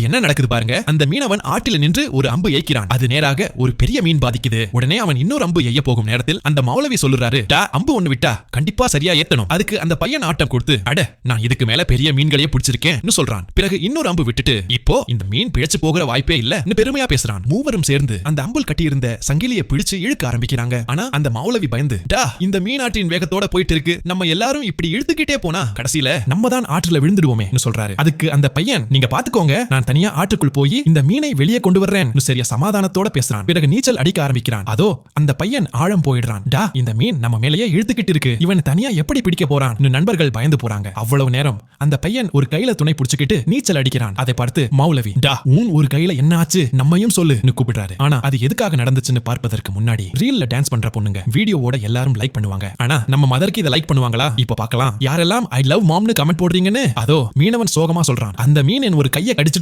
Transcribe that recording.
இது என்ன நடக்குது பாருங்க. அந்த மீனவன் ஆற்றில நின்று ஒரு அம்பு ஏய்க்கிறான். அது நேராக ஒரு பெரிய மீன் பாதிக்குது. உடனே அவன் இன்னொரு அம்பு எய்ய போகும் நேரத்தில் அந்த மௌலவி சொல்லுறாரு, அம்பு ஒண்ணு விட்டா கண்டிப்பா சரியா ஏத்தணும். அதுக்கு அந்த பையன் ஆட்டம் கொடுத்து, அட நான் இதுக்கு மேல பெரிய மீன்களையே பிடிச்சிருக்கேன் சொல்றான். பிறகு இன்னொரு அம்பு விட்டுட்டு, இப்போ இந்த மீன் பிழைச்சு போகிற வாய்ப்பே இல்ல பெருமையா பேசுறான். மூவரும் சேர்ந்து அந்த அம்புல் கட்டியிருந்த சங்கிலியை பிடிச்சு இழுக்க ஆரம்பிக்கிறாங்க. ஆனா அந்த மௌலவி பயந்து, இந்த மீனாற்றின் வேகத்தோட போயிட்டு இருக்கு, நம்ம எல்லாரும் இப்படி இழுத்துக்கிட்டே போனா கடைசியில நம்ம தான் ஆற்றுல விழுந்துடுவோமே சொல்றாரு. அதுக்கு அந்த பையன், நீங்க பாத்துக்கோங்க, நான் தனியா ஆற்றுக்குள் போய் இந்த மீனை வெளியே கொண்டு வர்றேன் சரியா சமாதானத்தோட பேசுறான். பிறகு நீச்சல் அடிக்க ஆரம்பிக்கிறான். அதோ அந்த பையன் ஆழம் போயிடுறான். இந்த மீன் நம்ம மேலேயே இழுத்துக்கிட்டு இருக்கு, இவன் தனியா எப்படி பிடிக்க போறான்? நண்பர்கள் பயந்து போறாங்க. அவ்வளவு நேரம் அந்த பையன் ஒரு கையில துணை பிடிச்சுக்கிட்டு நீச்சல் அடிக்கிறான். அதை பார்த்து மௌலவி, உன் ஒரு கையில என்ன ஆச்சு நம்மையும் சொல்லு கூப்பிடுறாரு. ஆனா அது எதுக்காக நடந்துச்சுன்னு பார்ப்பதற்கு முன்னாடி ரீல்ல டான்ஸ் பண்ற பொண்ணுங்க வீடியோவோட எல்லாரும் லைக் பண்ணுவாங்க. ஆனா நம்ம மதருக்கு இதை லைக் பண்ணுவாங்களா? இப்ப பார்க்கலாம். யாரெல்லாம் ஐ லவ் மாம்னு கமெண்ட் போடுறீங்கன்னு. அதோ மீனவன் சோகமா சொல்றான், அந்த மீன் என் ஒரு கையை கடிச்சிட்டு